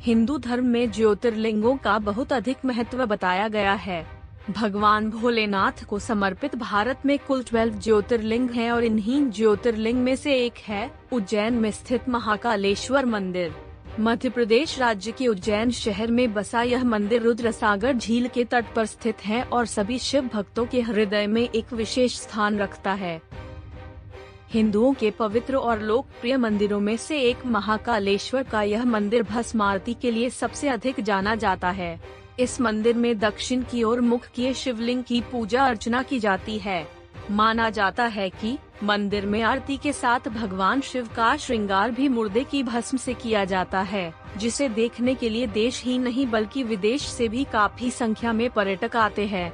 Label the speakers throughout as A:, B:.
A: हिंदू धर्म में ज्योतिर्लिंगों का बहुत अधिक महत्व बताया गया है। भगवान भोलेनाथ को समर्पित भारत में कुल 12 ज्योतिर्लिंग हैं और इन्हीं ज्योतिर्लिंग में से एक है उज्जैन में स्थित महाकालेश्वर मंदिर। मध्य प्रदेश राज्य के उज्जैन शहर में बसा यह मंदिर रुद्रसागर झील के तट पर स्थित है और सभी शिव भक्तों के हृदय में एक विशेष स्थान रखता है। हिंदुओं के पवित्र और लोकप्रिय मंदिरों में से एक महाकालेश्वर का यह मंदिर भस्म आरती के लिए सबसे अधिक जाना जाता है। इस मंदिर में दक्षिण की ओर मुख किए शिवलिंग की पूजा अर्चना की जाती है। माना जाता है कि मंदिर में आरती के साथ भगवान शिव का श्रृंगार भी मुर्दे की भस्म से किया जाता है, जिसे देखने के लिए देश ही नहीं बल्कि विदेश से भी काफी संख्या में पर्यटक आते हैं।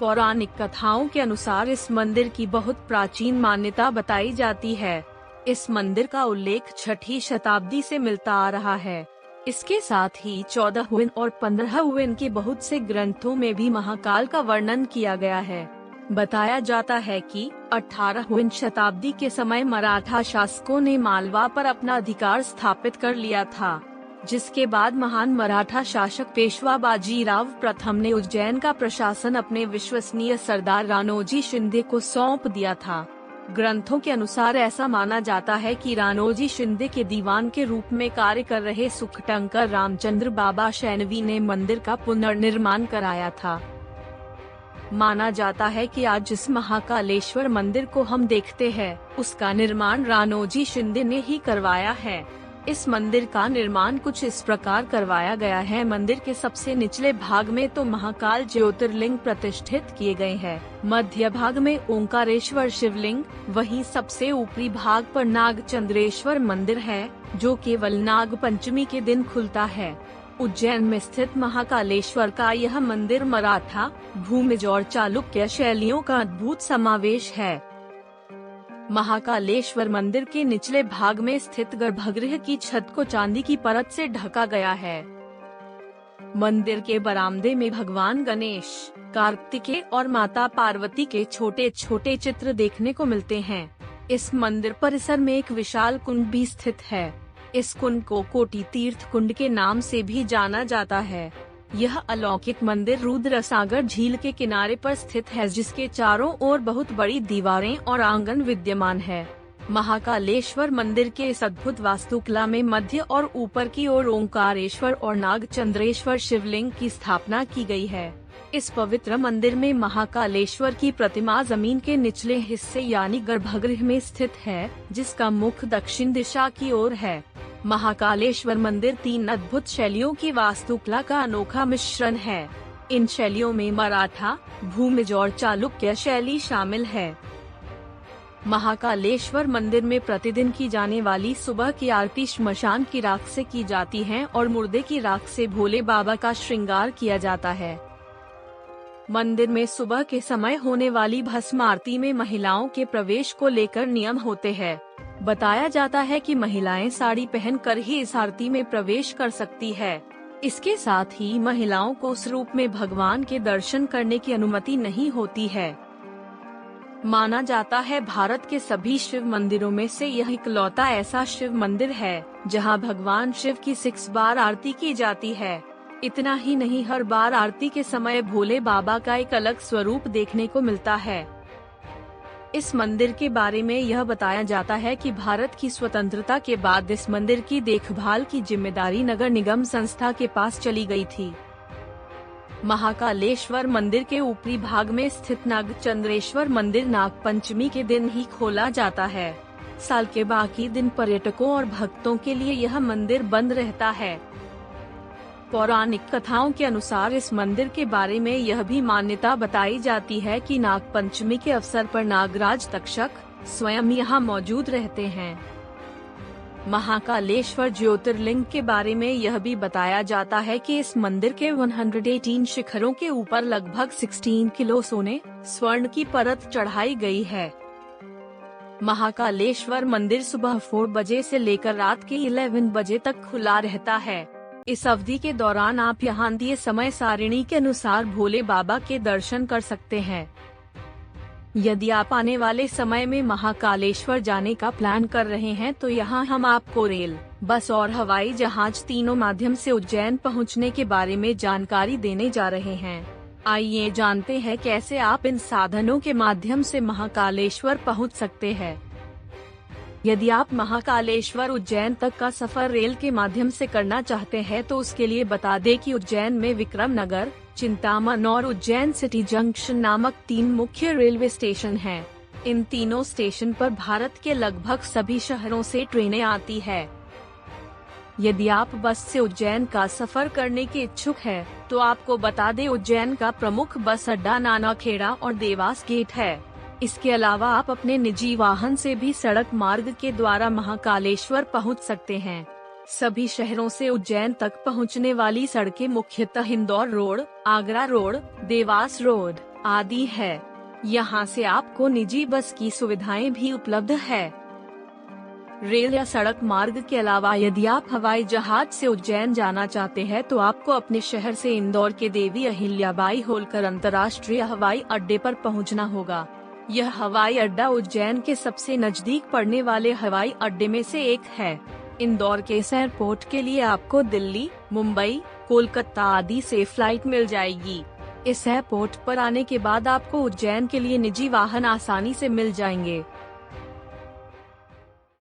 A: पौराणिक कथाओं के अनुसार इस मंदिर की बहुत प्राचीन मान्यता बताई जाती है। इस मंदिर का उल्लेख 6वीं शताब्दी से मिलता आ रहा है। इसके साथ ही 14वीं और 15वीं के बहुत से ग्रंथों में भी महाकाल का वर्णन किया गया है। बताया जाता है कि 18वीं शताब्दी के समय मराठा शासकों ने मालवा पर अपना अधिकार स्थापित कर लिया था, जिसके बाद महान मराठा शासक पेशवा बाजीराव प्रथम ने उज्जैन का प्रशासन अपने विश्वसनीय सरदार राणोजी शिंदे को सौंप दिया था। ग्रंथों के अनुसार ऐसा माना जाता है कि राणोजी शिंदे के दीवान के रूप में कार्य कर रहे सुखटंकर रामचंद्र बाबा शैनवी ने मंदिर का पुनर्निर्माण कराया था। माना जाता है कि आज जिस महाकालेश्वर मंदिर को हम देखते हैं, उसका निर्माण राणोजी शिंदे ने ही करवाया है। इस मंदिर का निर्माण कुछ इस प्रकार करवाया गया है। मंदिर के सबसे निचले भाग में तो महाकाल ज्योतिर्लिंग प्रतिष्ठित किए गए हैं। मध्य भाग में ओंकारेश्वर शिवलिंग, वहीं सबसे ऊपरी भाग पर नागचंद्रेश्वर मंदिर है, जो केवल नाग पंचमी के दिन खुलता है। उज्जैन में स्थित महाकालेश्वर का यह मंदिर मराठा, भूमिज और चालुक्य शैलियों का अद्भुत समावेश है। महाकालेश्वर मंदिर के निचले भाग में स्थित गर्भगृह की छत को चांदी की परत से ढका गया है। मंदिर के बरामदे में भगवान गणेश, कार्तिकेय और माता पार्वती के छोटे छोटे चित्र देखने को मिलते हैं। इस मंदिर परिसर में एक विशाल कुंड भी स्थित है। इस कुंड को कोटि तीर्थ कुंड के नाम से भी जाना जाता है। यह अलौकिक मंदिर रुद्रसागर झील के किनारे पर स्थित है, जिसके चारों ओर बहुत बड़ी दीवारें और आंगन विद्यमान है। महाकालेश्वर मंदिर के इस अद्भुत वास्तुकला में मध्य और ऊपर की ओर ओंकारेश्वर और नागचंद्रेश्वर शिवलिंग की स्थापना की गई है। इस पवित्र मंदिर में महाकालेश्वर की प्रतिमा जमीन के निचले हिस्से यानी गर्भगृह में स्थित है, जिसका मुख दक्षिण दिशा की ओर है। महाकालेश्वर मंदिर 3 अद्भुत शैलियों की वास्तुकला का अनोखा मिश्रण है। इन शैलियों में मराठा, भूमिज और चालुक्य शैली शामिल है। महाकालेश्वर मंदिर में प्रतिदिन की जाने वाली सुबह की आरती श्मशान की राख से की जाती है और मुर्दे की राख से भोले बाबा का श्रृंगार किया जाता है। मंदिर में सुबह के समय होने वाली भस्म आरती में महिलाओं के प्रवेश को लेकर नियम होते हैं। बताया जाता है कि महिलाएं साड़ी पहनकर ही इस आरती में प्रवेश कर सकती है। इसके साथ ही महिलाओं को उस रूप में भगवान के दर्शन करने की अनुमति नहीं होती है। माना जाता है भारत के सभी शिव मंदिरों में से यह इकलौता ऐसा शिव मंदिर है जहां भगवान शिव की 6 बार आरती की जाती है। इतना ही नहीं, हर बार आरती के समय भोले बाबा का एक अलग स्वरूप देखने को मिलता है। इस मंदिर के बारे में यह बताया जाता है कि भारत की स्वतंत्रता के बाद इस मंदिर की देखभाल की जिम्मेदारी नगर निगम संस्था के पास चली गई थी। महाकालेश्वर मंदिर के ऊपरी भाग में स्थित नागचंद्रेश्वर मंदिर नाग पंचमी के दिन ही खोला जाता है। साल के बाकी दिन पर्यटकों और भक्तों के लिए यह मंदिर बंद रहता है। पौराणिक कथाओं के अनुसार इस मंदिर के बारे में यह भी मान्यता बताई जाती है कि नाग पंचमी के अवसर पर नागराज तक्षक स्वयं यहाँ मौजूद रहते हैं। महाकालेश्वर ज्योतिर्लिंग के बारे में यह भी बताया जाता है कि इस मंदिर के 118 शिखरों के ऊपर लगभग 16 किलो सोने स्वर्ण की परत चढ़ाई गई है। महाकालेश्वर मंदिर सुबह 4 बजे से लेकर रात के 11 बजे तक खुला रहता है। इस अवधि के दौरान आप यहाँ दिए समय सारिणी के अनुसार भोले बाबा के दर्शन कर सकते हैं। यदि आप आने वाले समय में महाकालेश्वर जाने का प्लान कर रहे हैं तो यहाँ हम आपको रेल, बस और हवाई जहाज तीनों माध्यम से उज्जैन पहुँचने के बारे में जानकारी देने जा रहे हैं। आइए जानते हैं कैसे आप इन साधनों के माध्यम से महाकालेश्वर पहुँच सकते हैं। यदि आप महाकालेश्वर उज्जैन तक का सफर रेल के माध्यम से करना चाहते हैं तो उसके लिए बता दें कि उज्जैन में विक्रम नगर, चिंतामन और उज्जैन सिटी जंक्शन नामक 3 मुख्य रेलवे स्टेशन हैं। इन तीनों स्टेशन पर भारत के लगभग सभी शहरों से ट्रेनें आती है। यदि आप बस से उज्जैन का सफर करने के इच्छुक हैं, तो आपको बता दें उज्जैन का प्रमुख बस अड्डा नानाखेड़ा और देवास गेट है। इसके अलावा आप अपने निजी वाहन से भी सड़क मार्ग के द्वारा महाकालेश्वर पहुंच सकते हैं। सभी शहरों से उज्जैन तक पहुंचने वाली सड़कें मुख्यतः Indore road, Agra road, Dewas road आदि है। यहां से आपको निजी बस की सुविधाएं भी उपलब्ध है। रेल या सड़क मार्ग के अलावा यदि आप हवाई जहाज से उज्जैन जाना चाहते हैं तो आपको अपने शहर से इंदौर के देवी अहिल्याबाई होलकर अंतर्राष्ट्रीय हवाई अड्डे पर पहुंचना होगा। यह हवाई अड्डा उज्जैन के सबसे नजदीक पड़ने वाले हवाई अड्डे में से एक है। इंदौर के इस एयरपोर्ट के लिए आपको दिल्ली, मुंबई, कोलकाता आदि से फ्लाइट मिल जाएगी। इस एयरपोर्ट पर आने के बाद आपको उज्जैन के लिए निजी वाहन आसानी से मिल जाएंगे।